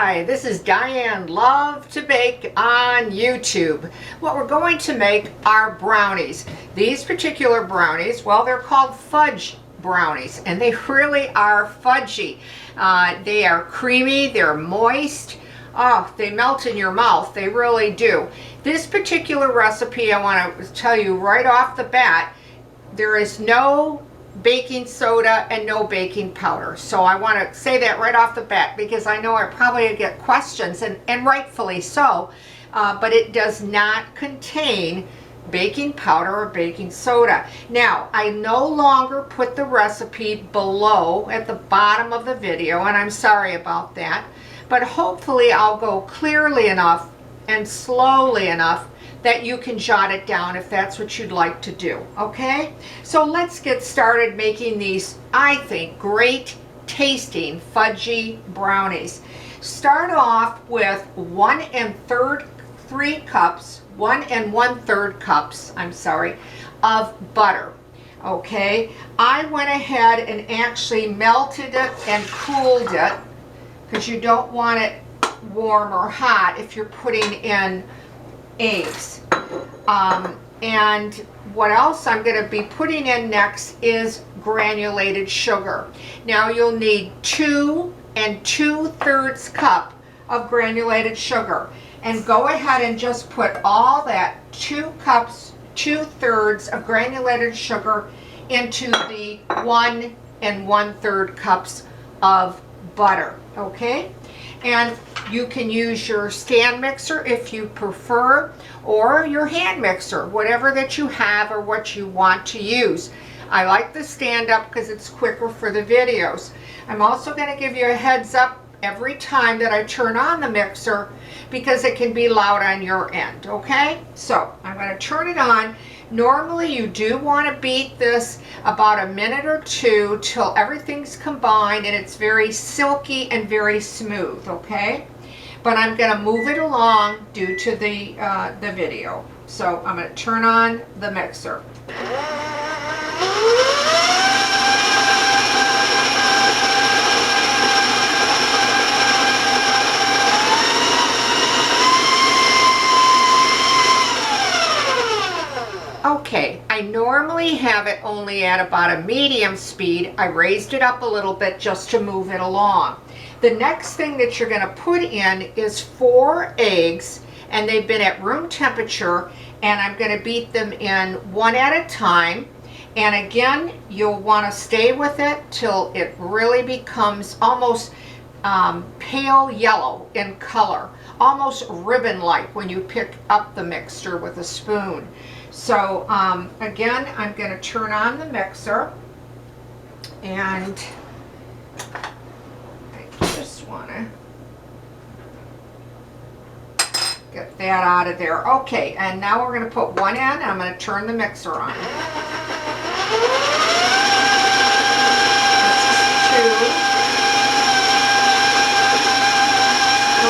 Hi, this is Diane Lovetobake on YouTube. What we're going to make are brownies. These particular brownies, well, they're called fudge brownies, and they really are fudgy. They are creamy, they're moist. Oh, they melt in your mouth, they really do. This particular recipe, I want to tell you right off the bat, there is no baking soda and no baking powder. So I want to say that right off the bat because I know I probably get questions, and rightfully so, but it does not contain baking powder or baking soda. Now, I no longer put the recipe below at the bottom of the video, and I'm sorry about that, but hopefully I'll go clearly enough and slowly enough that you can jot it down if that's what you'd like to do, okay? So let's get started making these, I think, great tasting fudgy brownies. Start off with 1 1/3 cups of butter, okay? I went ahead and actually melted it and cooled it because you don't want it warm or hot if you're putting in eggs. And what else I'm going to be putting in next is granulated sugar. Now you'll need 2 2/3 cup of granulated sugar, and go ahead and just put all that 2 cups 2/3 of granulated sugar into the 1 1/3 cups of butter, okay? And you can use your stand mixer if you prefer, or your hand mixer, whatever that you have or what you want to use. I like the stand up because it's quicker for the videos. I'm also going to give you a heads up every time that I turn on the mixer because it can be loud on your end, okay? So I'm going to turn it on. Normally you do want to beat this about a minute or two till everything's combined and it's very silky and very smooth, okay? But I'm going to move it along due to the video. So I'm going to turn on the mixer. Okay, I normally have it only at about a medium speed. I raised it up a little bit just to move it along. The next thing that you're going to put in is 4 eggs, and they've been at room temperature, and I'm going to beat them in one at a time. And again, you'll want to stay with it till it really becomes almost pale yellow in color, almost ribbon-like when you pick up the mixture with a spoon. So again, I'm going to turn on the mixer, and I just want to get that out of there. Okay, and now we're going to put one in, and I'm going to turn the mixer on. This is 2,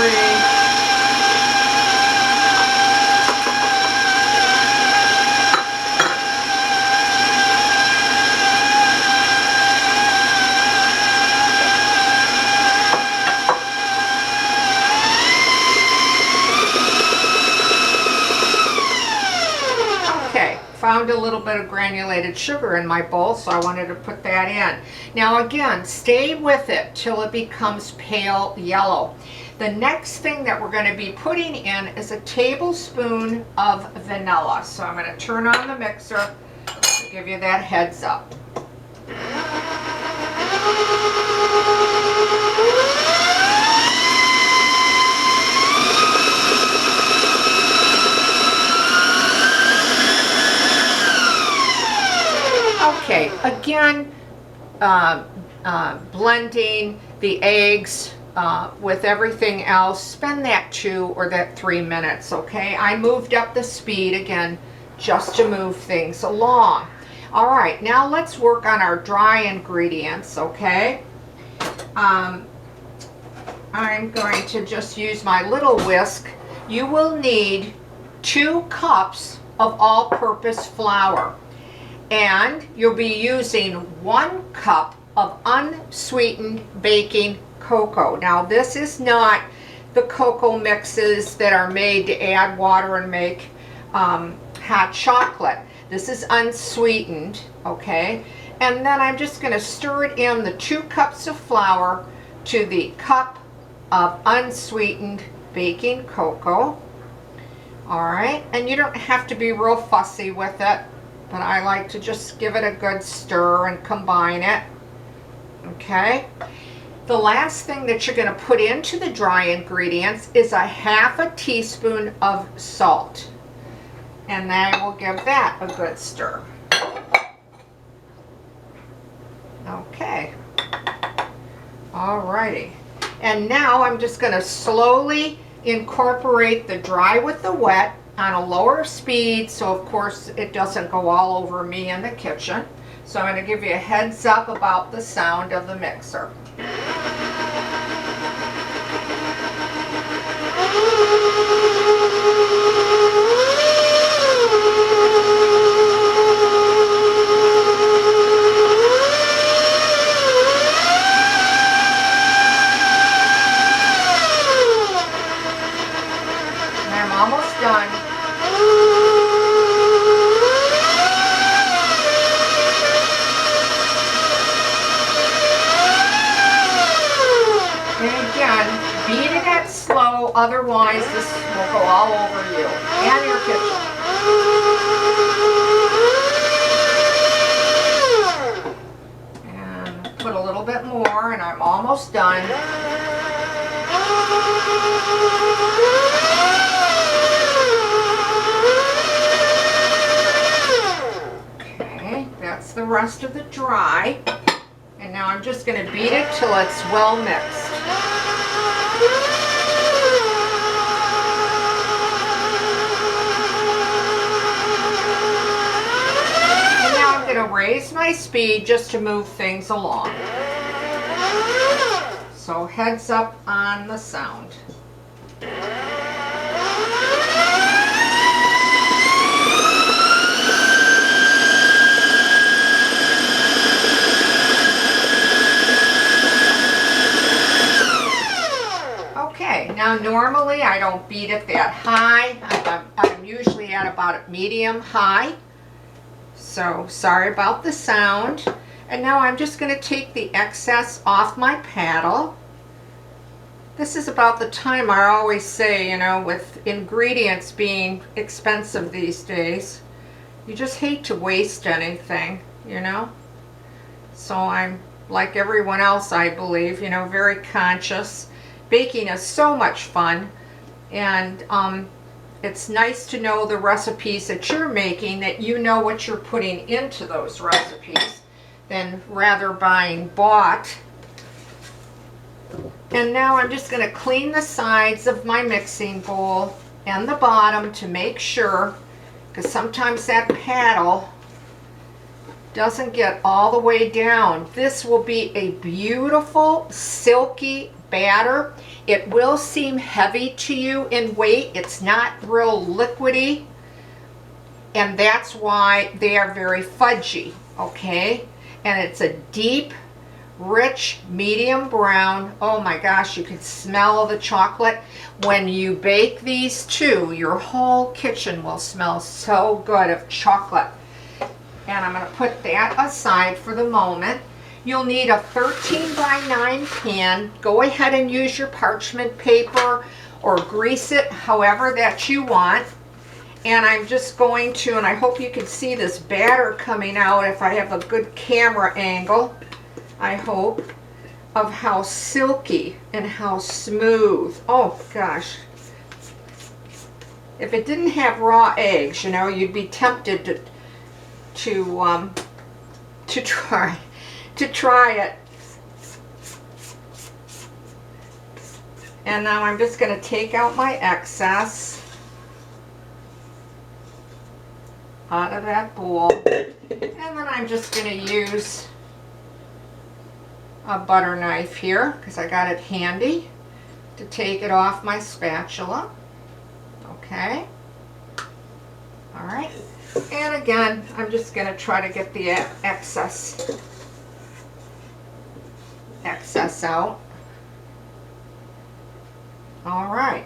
3, found a little bit of granulated sugar in my bowl, so I wanted to put that in. Now again, stay with it till it becomes pale yellow. The next thing that we're going to be putting in is a tablespoon of vanilla. So I'm going to turn on the mixer to give you that heads up. Okay, again, blending the eggs with everything else, spend that 2 or that 3 minutes, okay? I moved up the speed again just to move things along. All right, now let's work on our dry ingredients, okay? I'm going to just use my little whisk. You will need 2 cups of all-purpose flour. And you'll be using 1 cup of unsweetened baking cocoa. Now this is not the cocoa mixes that are made to add water and make hot chocolate. This is unsweetened, okay? And then I'm just going to stir it in the 2 cups of flour to the cup of unsweetened baking cocoa. All right, and you don't have to be real fussy with it, but I like to just give it a good stir and combine it. Okay, the last thing that you're going to put into the dry ingredients is a 1/2 teaspoon of salt, and then we'll give that a good stir. Okay, alrighty, and now I'm just going to slowly incorporate the dry with the wet on a lower speed, so of course it doesn't go all over me in the kitchen. So I'm going to give you a heads up about the sound of the mixer. Almost done. And again, beat it at slow, otherwise this will go all over you and your kitchen. And put a little bit more, and I'm almost done. That's the rest of the dry, and now I'm just going to beat it till it's well mixed. And now I'm going to raise my speed just to move things along. So heads up on the sound. Now normally I don't beat it that high. I'm usually at about a medium high. So sorry about the sound. And now I'm just going to take the excess off my paddle. This is about the time I always say, you know, with ingredients being expensive these days, you just hate to waste anything, you know. So I'm like everyone else, I believe, you know, very conscious. Baking is so much fun, and it's nice to know the recipes that you're making, that you know what you're putting into those recipes, than rather buying bought. And now I'm just going to clean the sides of my mixing bowl and the bottom to make sure, because sometimes that paddle doesn't get all the way down. This will be a beautiful silky batter. It will seem heavy to you in weight. It's not real liquidy, and that's why they are very fudgy, okay? And it's a deep, rich, medium brown. Oh my gosh, you can smell the chocolate. When you bake these too, your whole kitchen will smell so good of chocolate. And I'm going to put that aside for the moment. You'll need a 13 by 9 pan. Go ahead and use your parchment paper or grease it however that you want. And I'm just going to, and I hope you can see this batter coming out if I have a good camera angle, I hope, of how silky and how smooth. Oh gosh. If it didn't have raw eggs, you know, you'd be tempted to try it. And now I'm just going to take out my excess out of that bowl, and then I'm just going to use a butter knife here because I got it handy to take it off my spatula. Okay, all right, and again I'm just going to try to get the excess out. All right.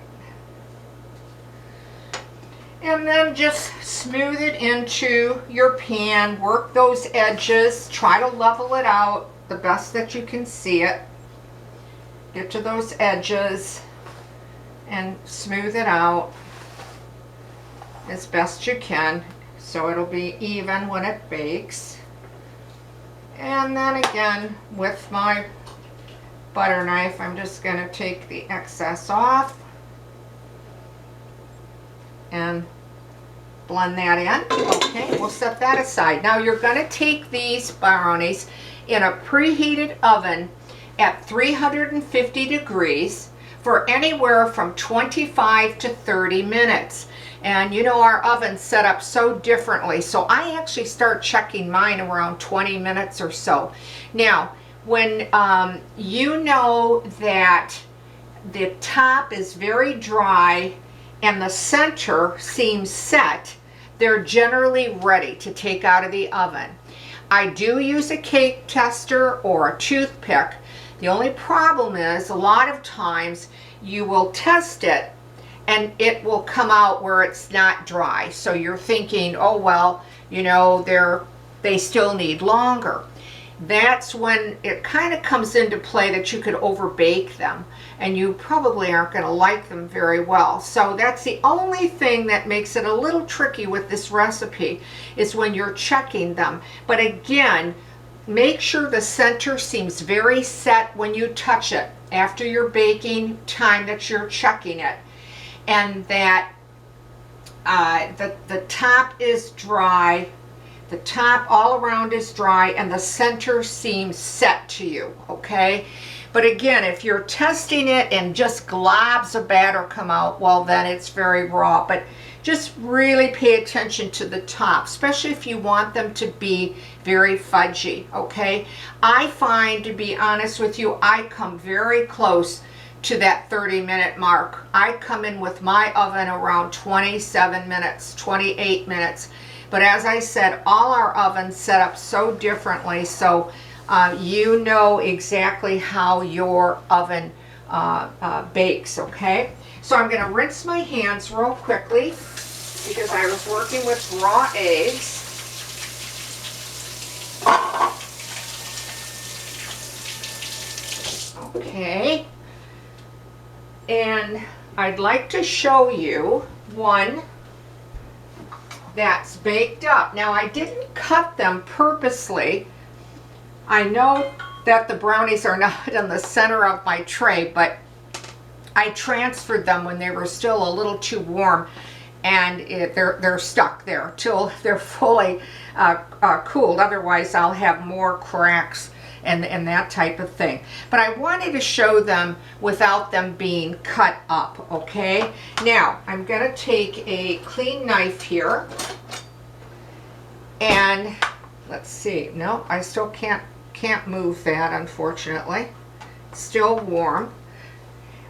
And then just smooth it into your pan, work those edges, try to level it out the best that you can see it. Get to those edges and smooth it out as best you can so it'll be even when it bakes. And then again, with my butter knife, I'm just going to take the excess off and blend that in. Okay, we'll set that aside. Now you're going to take these brownies in a preheated oven at 350 degrees for anywhere from 25 to 30 minutes. And you know, our oven's set up so differently, so I actually start checking mine around 20 minutes or so. Now, when you know that the top is very dry and the center seems set, they're generally ready to take out of the oven. I do use a cake tester or a toothpick. The only problem is a lot of times you will test it and it will come out where it's not dry. So you're thinking, oh well, you know, they still need longer. That's when it kind of comes into play that you could overbake them and you probably aren't going to like them very well. So that's the only thing that makes it a little tricky with this recipe, is when you're checking them. But again, make sure the center seems very set when you touch it after your baking time that you're checking it, and that the top is dry. The top all around is dry and the center seems set to you, okay? But again, if you're testing it and just globs of batter come out, well then it's very raw. But just really pay attention to the top, especially if you want them to be very fudgy, okay? I find, to be honest with you, I come very close to that 30-minute mark. I come in with my oven around 27 minutes, 28 minutes. But as I said, all our ovens set up so differently, so you know exactly how your oven bakes, okay? So I'm going to rinse my hands real quickly because I was working with raw eggs. Okay. And I'd like to show you one that's baked up. Now I didn't cut them purposely. I know that the brownies are not in the center of my tray, but I transferred them when they were still a little too warm, and they're stuck there till they're fully cooled. Otherwise I'll have more cracks and that type of thing. But I wanted to show them without them being cut up, okay? Now, I'm gonna take a clean knife here, and let's see, no, I still can't move that, unfortunately. It's still warm.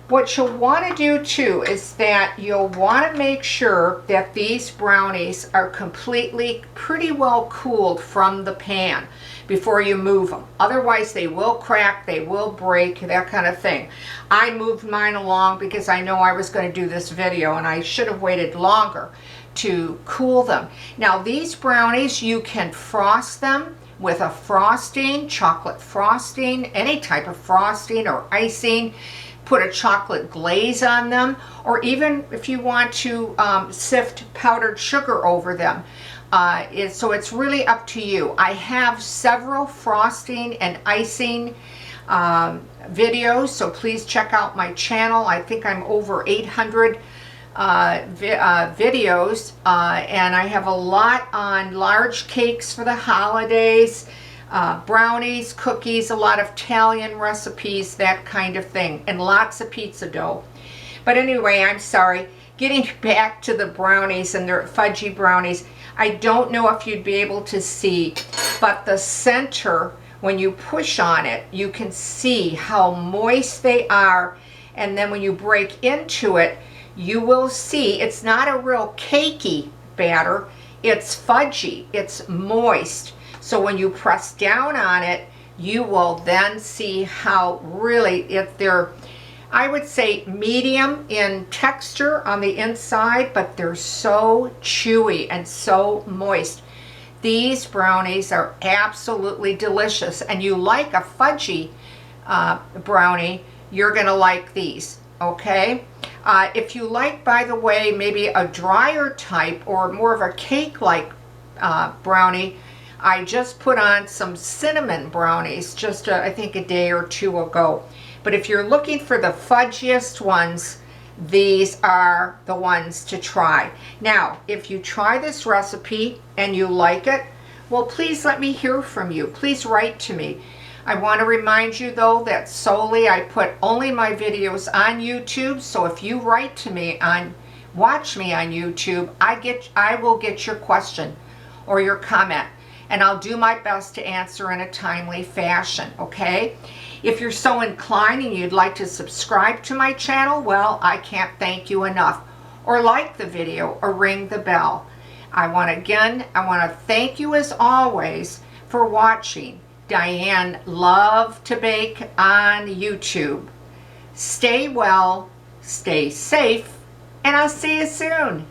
What you'll want to do too is that you'll want to make sure that these brownies are completely pretty well cooled from the pan before you move them. Otherwise they will crack, they will break, that kind of thing. I moved mine along because I know I was going to do this video and I should have waited longer to cool them. Now these brownies, you can frost them with a frosting, chocolate frosting, any type of frosting or icing. Put a chocolate glaze on them, or even if you want to sift powdered sugar over them. So it's really up to you. I have several frosting and icing videos, so please check out my channel. I think I'm over 800 videos, and I have a lot on large cakes for the holidays, brownies, cookies, a lot of Italian recipes, that kind of thing, and lots of pizza dough. But anyway, I'm sorry. Getting back to the brownies and their fudgy brownies, I don't know if you'd be able to see, but the center, when you push on it, you can see how moist they are, and then when you break into it, you will see it's not a real cakey batter, it's fudgy, it's moist. So when you press down on it, you will then see how really, if they're I would say medium in texture on the inside, but they're so chewy and so moist. These brownies are absolutely delicious, and you like a fudgy brownie, you're gonna like these, okay? If you like, by the way, maybe a drier type or more of a cake-like brownie, I just put on some cinnamon brownies just I think a day or two ago. But if you're looking for the fudgiest ones, these are the ones to try. Now, if you try this recipe and you like it, well, please let me hear from you. Please write to me. I want to remind you, though, that solely I put only my videos on YouTube. So if you write to me watch me on YouTube, I will get your question or your comment, and I'll do my best to answer in a timely fashion, okay? If you're so inclined and you'd like to subscribe to my channel, well, I can't thank you enough. Or like the video or ring the bell. I want to thank you as always for watching Diane Lovetobake on YouTube. Stay well, stay safe, and I'll see you soon.